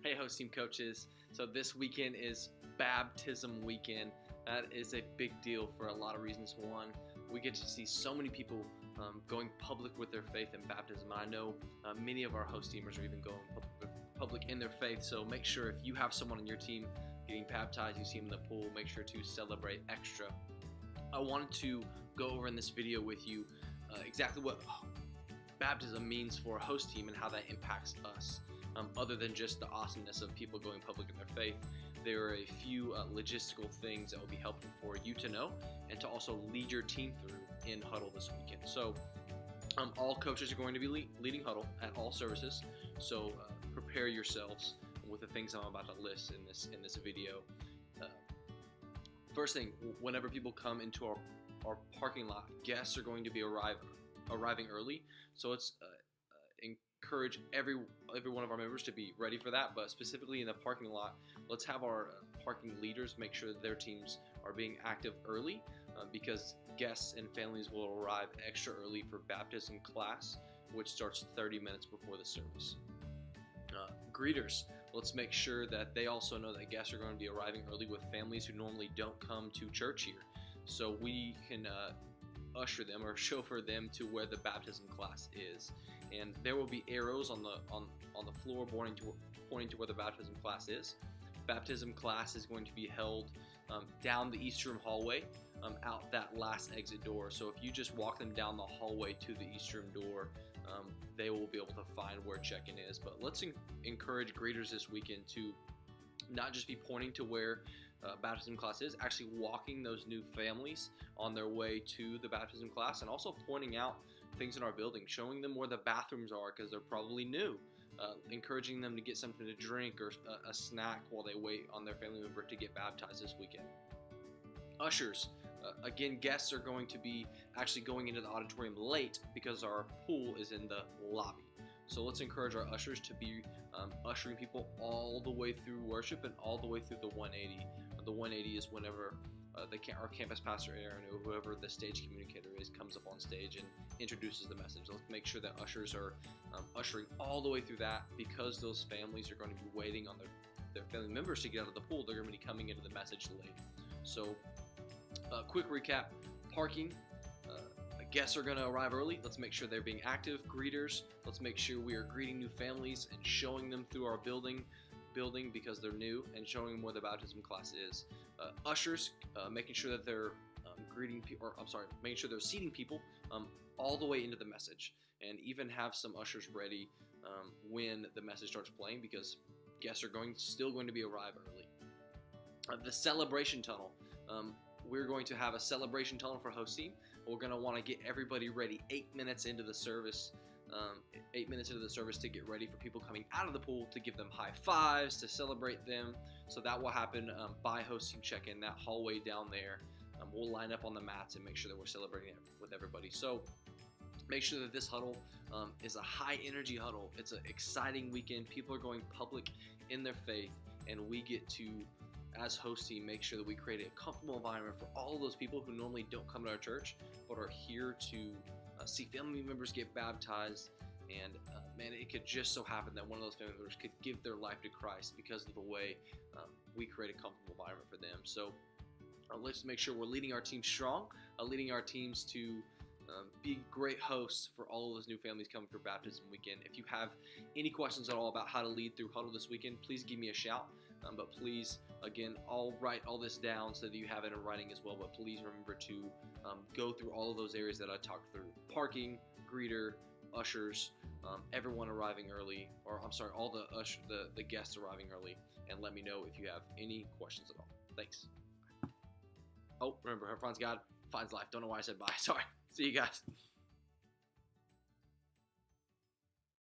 Hey, host team coaches. So this weekend is baptism weekend. That is a big deal for a lot of reasons. One, we get to see so many people going public with their faith in baptism. I know many of our host teamers are even going public in their faith. So make sure if you have someone on your team getting baptized, you see them in the pool, make sure to celebrate extra. I wanted to go over in this video with you exactly what baptism means for a host team and how that impacts us. Other than just the awesomeness of people going public in their faith, there are a few logistical things that will be helpful for you to know and to also lead your team through in Huddle this weekend. So all coaches are going to be leading Huddle at all services, so prepare yourselves with the things I'm about to list in this video. First thing, whenever people come into our parking lot, guests are going to be arriving early, so it's encourage every one of our members to be ready for that. But specifically in the parking lot, let's have our parking leaders make sure that their teams are being active early, because guests and families will arrive extra early for baptism class, which starts 30 minutes before the service. Greeters, let's make sure that they also know that guests are going to be arriving early with families who normally don't come to church here, so we can usher them or chauffeur them to where the baptism class is. And there will be arrows on the floor pointing to where the baptism class is. Baptism class is going to be held down the East Room hallway, out that last exit door. So if you just walk them down the hallway to the East Room door, they will be able to find where check-in is. But let's encourage greeters this weekend to not just be pointing to where baptism class is, actually walking those new families on their way to the baptism class, and also pointing out things in our building, showing them where the bathrooms are because they're probably new, encouraging them to get something to drink or a snack while they wait on their family member to get baptized this weekend. Ushers, again, guests are going to be actually going into the auditorium late because our pool is in the lobby. So let's encourage our ushers to be ushering people all the way through worship and all the way through the 180. The 180 is whenever our campus pastor Aaron, or whoever the stage communicator is, comes up on stage and introduces the message. Let's make sure that ushers are ushering all the way through that, because those families are going to be waiting on their family members to get out of the pool. They're going to be coming into the message late. So quick recap: parking. Guests are going to arrive early. Let's make sure they're being active. Greeters, let's make sure we are greeting new families and showing them through our building because they're new, and showing them where the baptism class is. Ushers, making sure that they're making sure they're seating people all the way into the message, and even have some ushers ready when the message starts playing, because guests are still going to be arrive early. The celebration tunnel. We're going to have a celebration tunnel for host team. We're going to want to get everybody ready 8 minutes into the service. 8 minutes into the service to get ready for people coming out of the pool, to give them high fives, to celebrate them. So that will happen by host team check-in, that hallway down there. We'll line up on the mats and make sure that we're celebrating it with everybody. So make sure that this huddle is a high energy huddle. It's an exciting weekend. People are going public in their faith, and we get to, as host team, make sure that we create a comfortable environment for all of those people who normally don't come to our church but are here to see family members get baptized. And man, it could just so happen that one of those family members could give their life to Christ because of the way we create a comfortable environment for them. So let's make sure we're leading our team strong, leading our teams to be great hosts for all of those new families coming for baptism weekend. If you have any questions at all about how to lead through Huddle this weekend, please give me a shout. But please, again, I'll write all this down so that you have it in writing as well. But please remember to go through all of those areas that I talked through: parking, greeter, ushers, everyone arriving early, or I'm sorry, all the guests arriving early, and let me know if you have any questions at all. Thanks. Oh, remember, whoever finds God finds life. Don't know why I said bye. Sorry. See you guys.